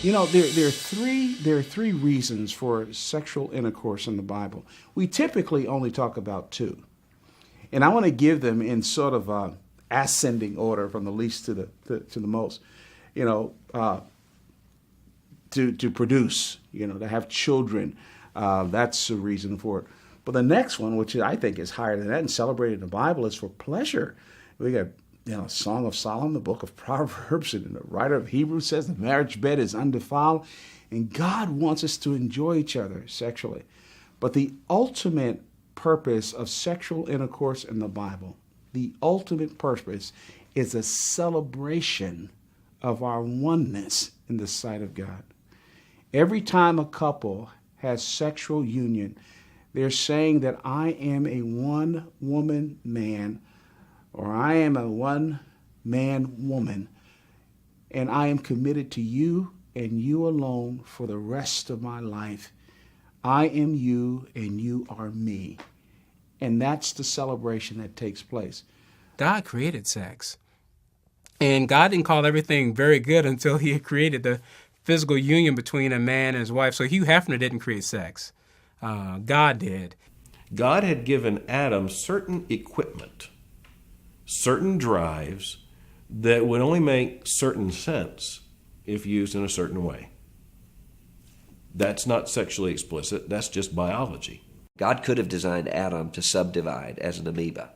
You know, there are three reasons for sexual intercourse in the Bible. We typically only talk about two. And I want to give them in sort of ascending order from the least to the most. You know, to produce, you know, to have children. That's a reason for it. But the next one, which I think is higher than that and celebrated in the Bible, is for pleasure. We got, you know, Song of Solomon, the book of Proverbs, and the writer of Hebrews says the marriage bed is undefiled, and God wants us to enjoy each other sexually. But the ultimate purpose of sexual intercourse in the Bible, the ultimate purpose is a celebration of our oneness in the sight of God. Every time a couple has sexual union, they're saying that I am a one-woman man, or I am a one-man woman, and I am committed to you and you alone for the rest of my life. I am you and you are me. And that's the celebration that takes place. God created sex. And God didn't call everything very good until he had created the physical union between a man and his wife. So Hugh Hefner didn't create sex. God did. God had given Adam certain equipment, certain drives that would only make certain sense if used in a certain way. That's not sexually explicit, that's just biology. God could have designed Adam to subdivide as an amoeba,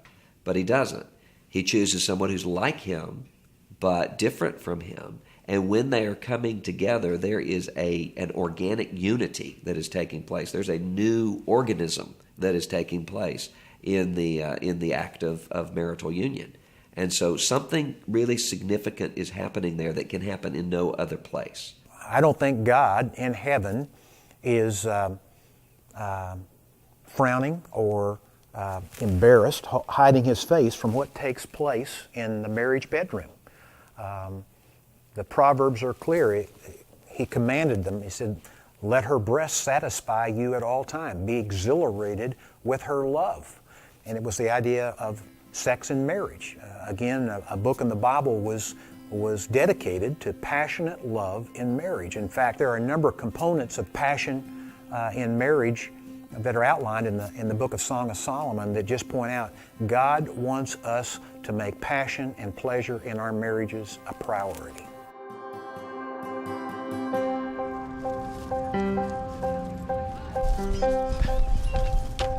but he doesn't. He chooses someone who's like him, but different from him. And when they are coming together, there is an organic unity that is taking place. There's a new organism that is taking place in the act of marital union. And so something really significant is happening there that can happen in no other place. I don't think God in heaven is frowning or embarrassed, hiding his face from what takes place in the marriage bedroom. The Proverbs are clear. He commanded them. He said, let her breast satisfy you at all time. Be exhilarated with her love. And it was the idea of sex and marriage. Again, a book in the Bible was dedicated to passionate love in marriage. In fact, there are a number of components of passion in marriage that are outlined in the book of Song of Solomon that just point out God wants us to make passion and pleasure in our marriages a priority.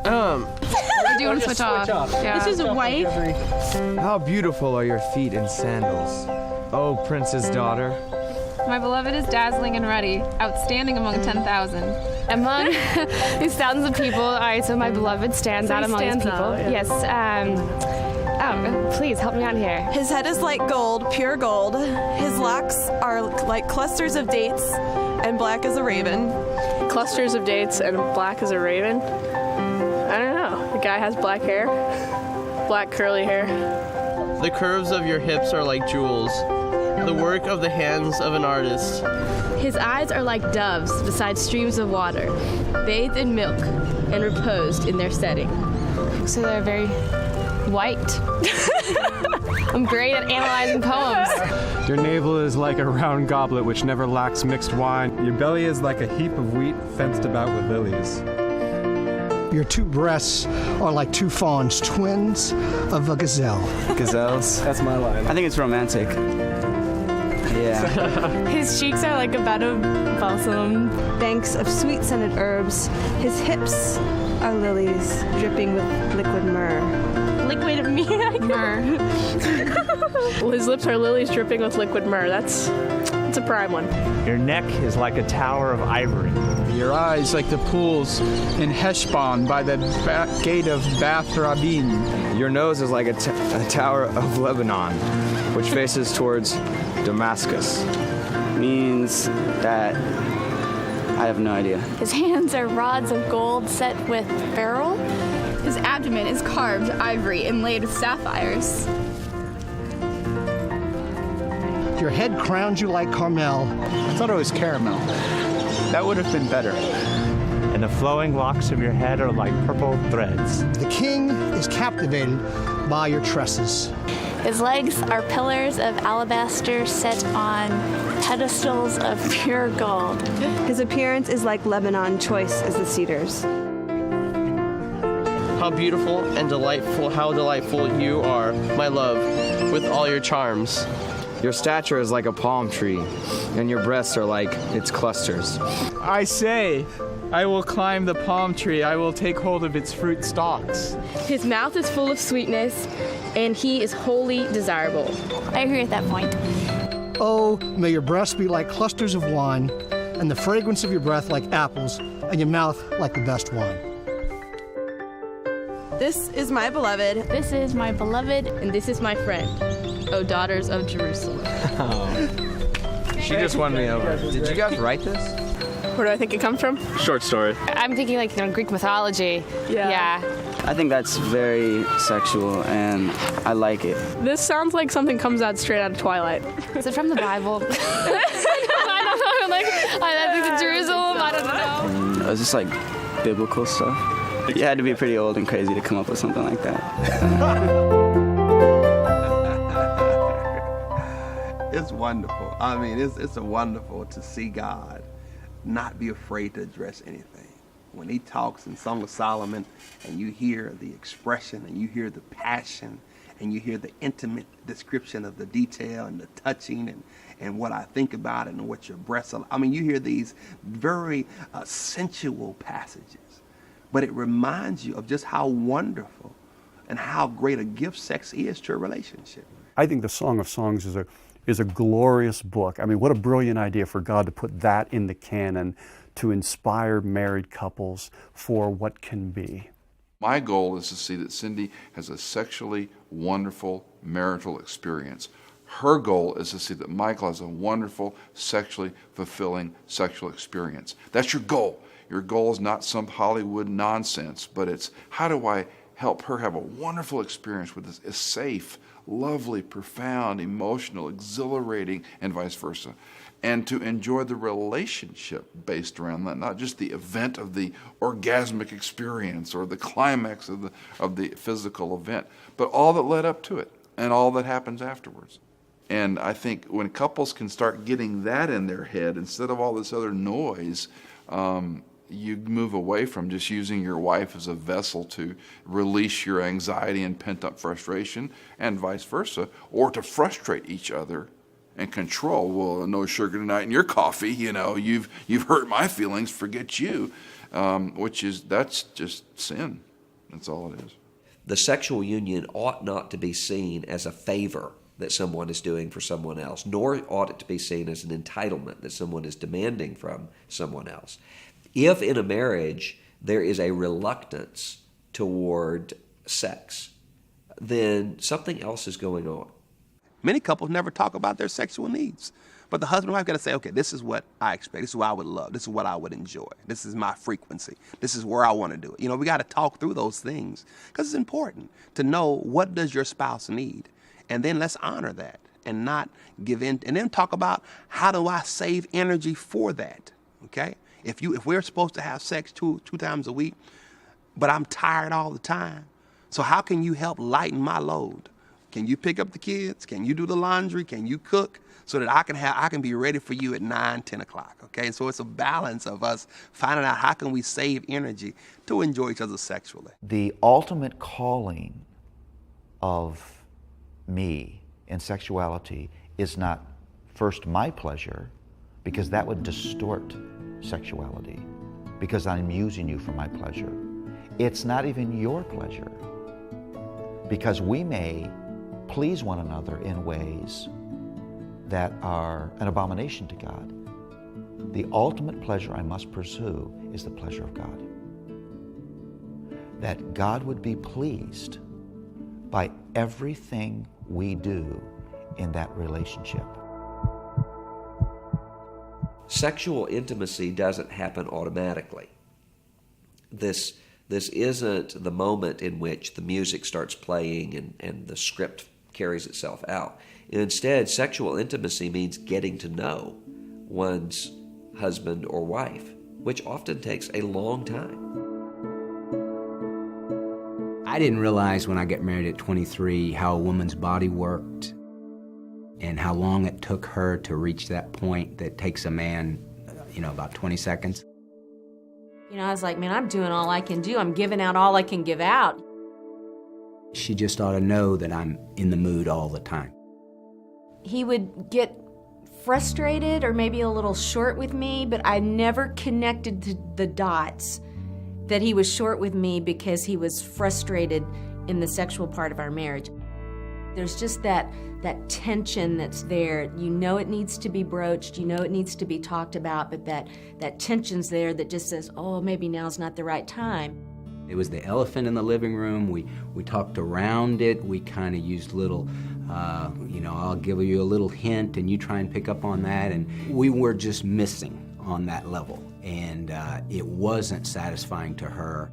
We're doing switch off. Yeah. This is a wife. How beautiful are your feet in sandals, oh prince's daughter. My beloved is dazzling and ruddy, outstanding among 10,000. Among these thousands of people, all right, so my beloved stands out among these people. Out, yeah. Yes, please help me out here. His head is like gold, pure gold. His locks are like clusters of dates, and black as a raven. Clusters of dates and black as a raven? I don't know. The guy has black hair, black curly hair. The curves of your hips are like jewels, the work of the hands of an artist. His eyes are like doves beside streams of water, bathed in milk and reposed in their setting. So they're very white. I'm great at analyzing poems. Your navel is like a round goblet which never lacks mixed wine. Your belly is like a heap of wheat fenced about with lilies. Your two breasts are like two fawns, twins of a gazelle. Gazelles? That's my line. I think it's romantic. Yeah. His cheeks are like a bed of balsam. Banks of sweet-scented herbs. His hips are lilies dripping with liquid myrrh. Liquid myrrh. Well, his lips are lilies dripping with liquid myrrh. That's a prime one. Your neck is like a tower of ivory. Your eyes like the pools in Heshbon by the gate of Bath Rabbim. Your nose is like a tower of Lebanon, which faces towards Damascus. Means that I have no idea. His hands are rods of gold set with beryl. His abdomen is carved ivory inlaid with sapphires. Your head crowns you like Carmel. I thought it was caramel. That would have been better. and the flowing locks of your head are like purple threads. The king is captivated by your tresses. His legs are pillars of alabaster set on pedestals of pure gold. His appearance is like Lebanon, choice as the cedars. How beautiful and delightful, how delightful you are, my love, with all your charms. Your stature is like a palm tree, and your breasts are like its clusters. I say, I will climb the palm tree. I will take hold of its fruit stalks. His mouth is full of sweetness, and he is wholly desirable. I agree with that point. Oh, may your breasts be like clusters of wine, and the fragrance of your breath like apples, and your mouth like the best wine. This is my beloved. This is my beloved, and this is my friend, O daughters of Jerusalem. She just won me over. Did you guys write this? Where do I think it comes from? Short story. I'm thinking like, Greek mythology. Yeah. I think that's very sexual, and I like it. This sounds like something comes out straight out of Twilight. Is it from the Bible? I don't know. Like, I think it's Jerusalem. I don't know. Is this like biblical stuff? You had to be pretty old and crazy to come up with something like that. It's wonderful. I mean, it's wonderful to see God not be afraid to address anything. When he talks in Song of Solomon and you hear the expression and you hear the passion and you hear the intimate description of the detail and the touching and what I think about it and what your breasts are. I mean, you hear these very sensual passages. But it reminds you of just how wonderful and how great a gift sex is to a relationship. I think the Song of Songs is a glorious book. I mean, what a brilliant idea for God to put that in the canon to inspire married couples for what can be. My goal is to see that Cindy has a sexually wonderful marital experience. Her goal is to see that Michael has a wonderful, sexually fulfilling sexual experience. That's your goal. Your goal is not some Hollywood nonsense, but it's how do I help her have a wonderful experience with this, a safe, lovely, profound, emotional, exhilarating, and vice versa. And to enjoy the relationship based around that, not just the event of the orgasmic experience or the climax of the physical event, but all that led up to it and all that happens afterwards. And I think when couples can start getting that in their head instead of all this other noise, you move away from just using your wife as a vessel to release your anxiety and pent-up frustration, and vice versa, or to frustrate each other and control. Well, no sugar tonight in your coffee. You've hurt my feelings. Forget you, that's just sin. That's all it is. The sexual union ought not to be seen as a favor that someone is doing for someone else, nor ought it to be seen as an entitlement that someone is demanding from someone else. If in a marriage there is a reluctance toward sex, then something else is going on. Many couples never talk about their sexual needs. But the husband and wife got to say, okay, this is what I expect. This is what I would love. This is what I would enjoy. This is my frequency. This is where I want to do it. We got to talk through those things because it's important to know what does your spouse need. And then let's honor that and not give in. And then talk about how do I save energy for that, okay? If we're supposed to have sex two times a week, but I'm tired all the time, so how can you help lighten my load? Can you pick up the kids? Can you do the laundry? Can you cook so that I can be ready for you at 9, 10 o'clock? Okay, so it's a balance of us finding out how can we save energy to enjoy each other sexually. The ultimate calling of me in sexuality is not first my pleasure, because that would distort sexuality, because I'm using you for my pleasure. It's not even your pleasure, because we may please one another in ways that are an abomination to God. The ultimate pleasure I must pursue is the pleasure of God. That God would be pleased by everything we do in that relationship. Sexual intimacy doesn't happen automatically. This isn't the moment in which the music starts playing and the script carries itself out. Instead, sexual intimacy means getting to know one's husband or wife. which often takes a long time. I didn't realize when I got married at 23 how a woman's body worked and how long it took her to reach that point that takes a man, about 20 seconds. I was like, man, I'm doing all I can do. I'm giving out all I can give out. She just ought to know that I'm in the mood all the time. He would get frustrated or maybe a little short with me, but I never connected to the dots that he was short with me because he was frustrated in the sexual part of our marriage. There's just that tension that's there. You know it needs to be broached, you know it needs to be talked about, but that tension's there that just says, oh, maybe now's not the right time. It was the elephant in the living room. We talked around it. We kind of used little, I'll give you a little hint and you try and pick up on that. And we were just missing on that level. And it wasn't satisfying to her.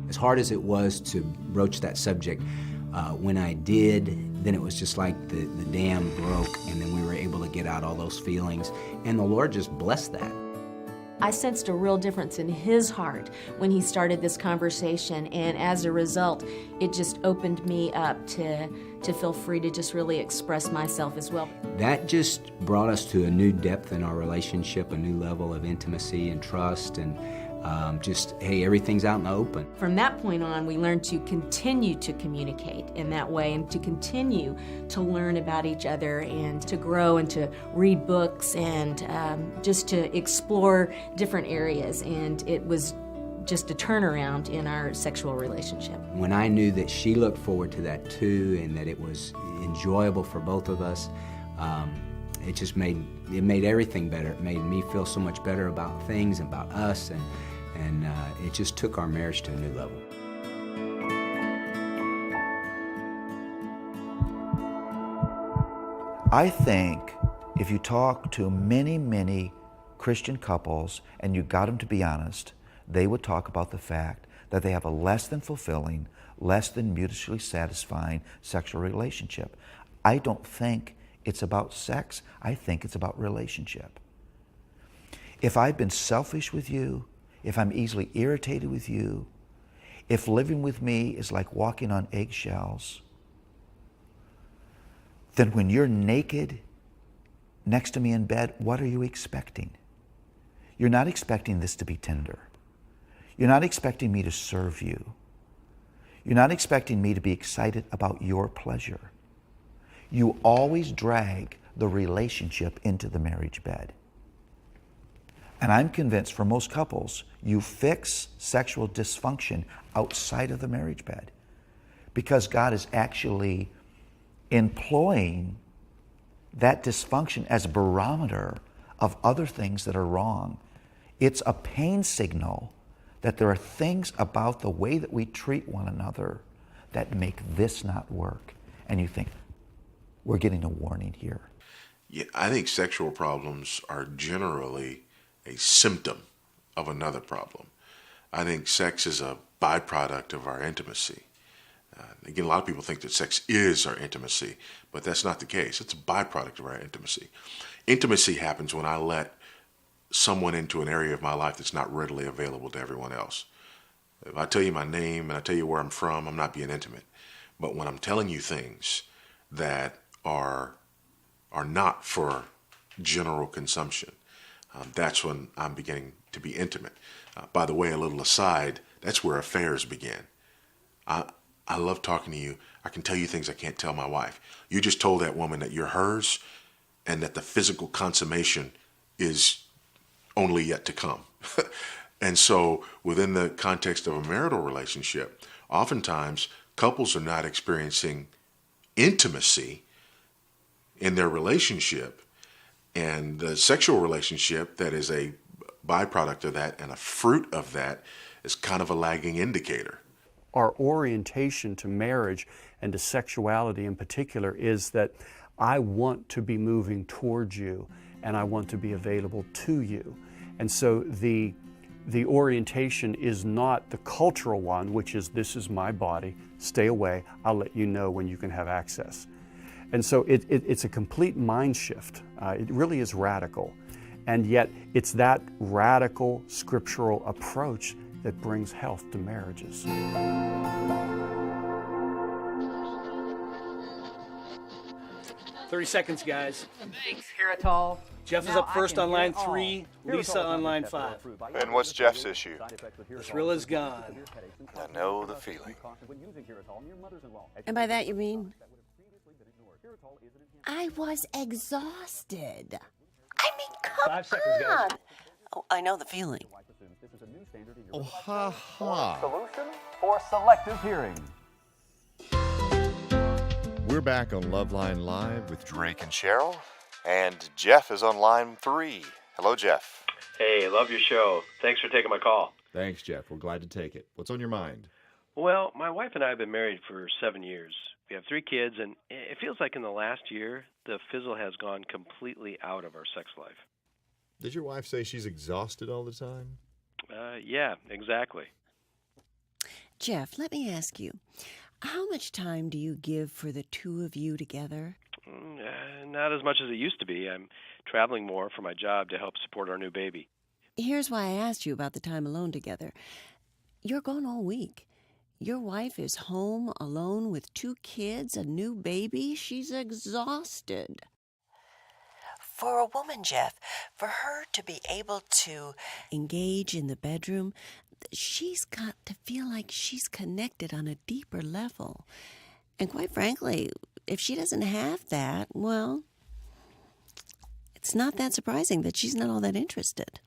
As hard as it was to broach that subject, when I did, then it was just like the dam broke, and then we were able to get out all those feelings. And the Lord just blessed that. I sensed a real difference in his heart when he started this conversation, and as a result, it just opened me up to feel free to just really express myself as well. That just brought us to a new depth in our relationship, a new level of intimacy and trust, and hey, everything's out in the open. From that point on, we learned to continue to communicate in that way and to continue to learn about each other and to grow and to read books and just to explore different areas. And it was just a turnaround in our sexual relationship. When I knew that she looked forward to that too and that it was enjoyable for both of us, it just made everything better. It made me feel so much better about things, about us, and it just took our marriage to a new level. I think if you talk to many, many Christian couples and you got them to be honest, they would talk about the fact that they have a less than fulfilling, less than mutually satisfying sexual relationship. I don't think it's about sex. I think it's about relationship. If I've been selfish with you, if I'm easily irritated with you, if living with me is like walking on eggshells, then when you're naked next to me in bed, what are you expecting? You're not expecting this to be tender. You're not expecting me to serve you. You're not expecting me to be excited about your pleasure. You always drag the relationship into the marriage bed. And I'm convinced for most couples, you fix sexual dysfunction outside of the marriage bed because God is actually employing that dysfunction as a barometer of other things that are wrong. It's a pain signal that there are things about the way that we treat one another that make this not work. And you think, we're getting a warning here. Yeah, I think sexual problems are generally a symptom of another problem. I think sex is a byproduct of our intimacy. Again, a lot of people think that sex is our intimacy, but that's not the case. It's a byproduct of our intimacy. Intimacy happens when I let someone into an area of my life that's not readily available to everyone else. If I tell you my name and I tell you where I'm from, I'm not being intimate. But when I'm telling you things that are not for general consumption, that's when I'm beginning to be intimate. By the way, a little aside, that's where affairs begin. I love talking to you. I can tell you things I can't tell my wife. You just told that woman that you're hers and that the physical consummation is only yet to come. And so within the context of a marital relationship, oftentimes couples are not experiencing intimacy in their relationship, and the sexual relationship that is a byproduct of that and a fruit of that is kind of a lagging indicator. Our orientation to marriage and to sexuality in particular is that I want to be moving towards you and I want to be available to you. And so the orientation is not the cultural one, which is this is my body, stay away, I'll let you know when you can have access. And so it's a complete mind shift. It really is radical. And yet, it's that radical scriptural approach that brings health to marriages. 30 seconds, guys. Thanks, Heritol. Jeff is up first on line 3, Lisa on line 5. And what's Jeff's issue? The thrill is gone. I know the feeling. And by that you mean? I was exhausted. I mean, come 5 seconds, guys. on. Oh, I know the feeling. Oh, ha ha. Solution for selective hearing. We're back on Loveline Live with Drake and Cheryl, and Jeff is on line 3. Hello, Jeff. Hey, love your show. Thanks for taking my call. Thanks, Jeff. We're glad to take it. What's on your mind? Well, my wife and I have been married for 7 years. We have 3 kids, and it feels like in the last year, the fizzle has gone completely out of our sex life. Did your wife say she's exhausted all the time? Yeah, exactly. Jeff, let me ask you, how much time do you give for the two of you together? Not as much as it used to be. I'm traveling more for my job to help support our new baby. Here's why I asked you about the time alone together. You're gone all week. Your wife is home alone with 2 kids, a new baby. She's exhausted. For a woman, Jeff, for her to be able to engage in the bedroom, she's got to feel like she's connected on a deeper level. And quite frankly, if she doesn't have that, well, it's not that surprising that she's not all that interested.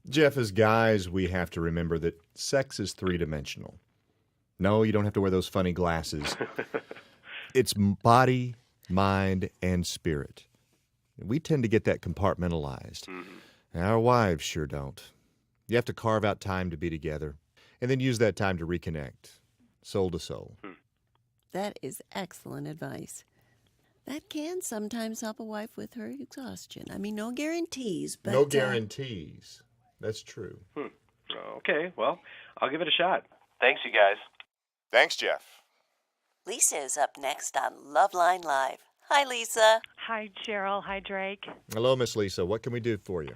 Jeff, as guys, we have to remember that sex is 3-dimensional. No, you don't have to wear those funny glasses. It's body, mind, and spirit. We tend to get that compartmentalized. Our wives sure don't. You have to carve out time to be together and then use that time to reconnect, soul to soul. That is excellent advice. That can sometimes help a wife with her exhaustion. I mean, no guarantees, but... No guarantees. That's true. Okay, well, I'll give it a shot. Thanks, you guys. Thanks, Jeff. Lisa is up next on Loveline Live. Hi, Lisa. Hi, Cheryl. Hi, Drake. Hello, Miss Lisa. What can we do for you?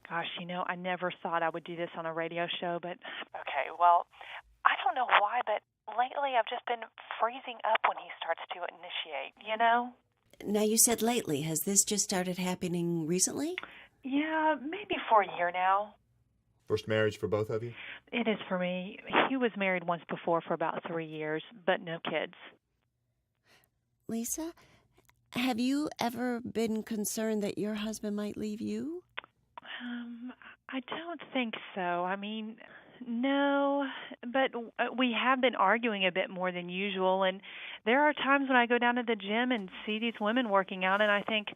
Gosh, I never thought I would do this on a radio show, but okay, well, I don't know why, but lately I've just been freezing up when he starts to initiate, Now, you said lately. Has this just started happening recently? Yeah, maybe for a year now. First marriage for both of you? It is for me. He was married once before for about 3 years, but no kids. Lisa, have you ever been concerned that your husband might leave you? I don't think so. I mean, no, but we have been arguing a bit more than usual, and there are times when I go down to the gym and see these women working out, and I think,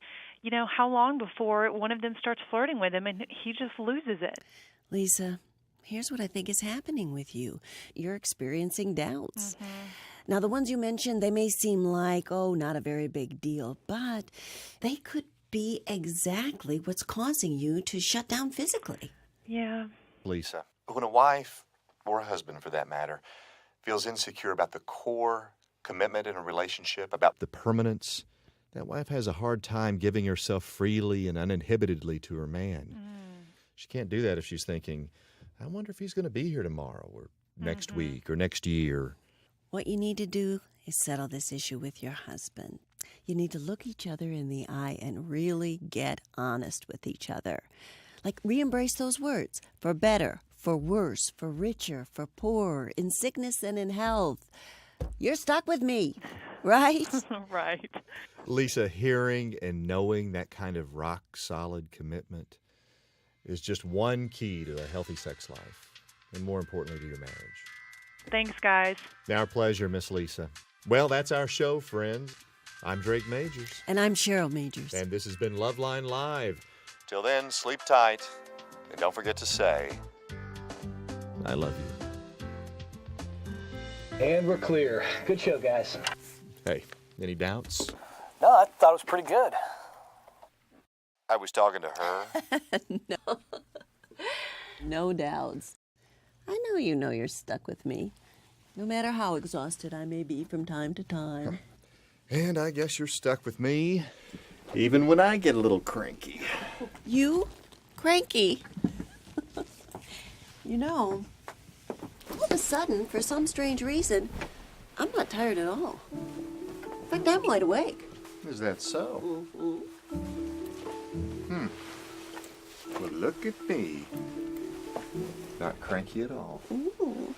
how long before one of them starts flirting with him, and he just loses it. Lisa, here's what I think is happening with you. You're experiencing doubts. Now, the ones you mentioned, they may seem like, not a very big deal, but they could be exactly what's causing you to shut down physically. Yeah. Lisa, when a wife, or a husband for that matter, feels insecure about the core commitment in a relationship, about the permanence, that wife has a hard time giving herself freely and uninhibitedly to her man. She can't do that if she's thinking, I wonder if he's going to be here tomorrow or next week or next year. What you need to do is settle this issue with your husband. You need to look each other in the eye and really get honest with each other. Like, re-embrace those words. For better, for worse, for richer, for poorer, in sickness and in health. You're stuck with me, right? Right. Lisa, hearing and knowing that kind of rock-solid commitment is just one key to a healthy sex life, and more importantly, to your marriage. Thanks, guys. Our pleasure, Miss Lisa. Well, that's our show, friends. I'm Drake Majors. And I'm Cheryl Majors. And this has been Loveline Live. Till then, sleep tight, and don't forget to say, I love you. And we're clear. Good show, guys. Hey, any doubts? No, I thought it was pretty good. I was talking to her. No. No doubts. I know you know you're stuck with me, no matter how exhausted I may be from time to time. And I guess you're stuck with me, even when I get a little cranky. You? Cranky. You know, all of a sudden, for some strange reason, I'm not tired at all. In fact, I'm wide awake. Is that so? Mm-hmm. Well, look at me. Not cranky at all. Ooh.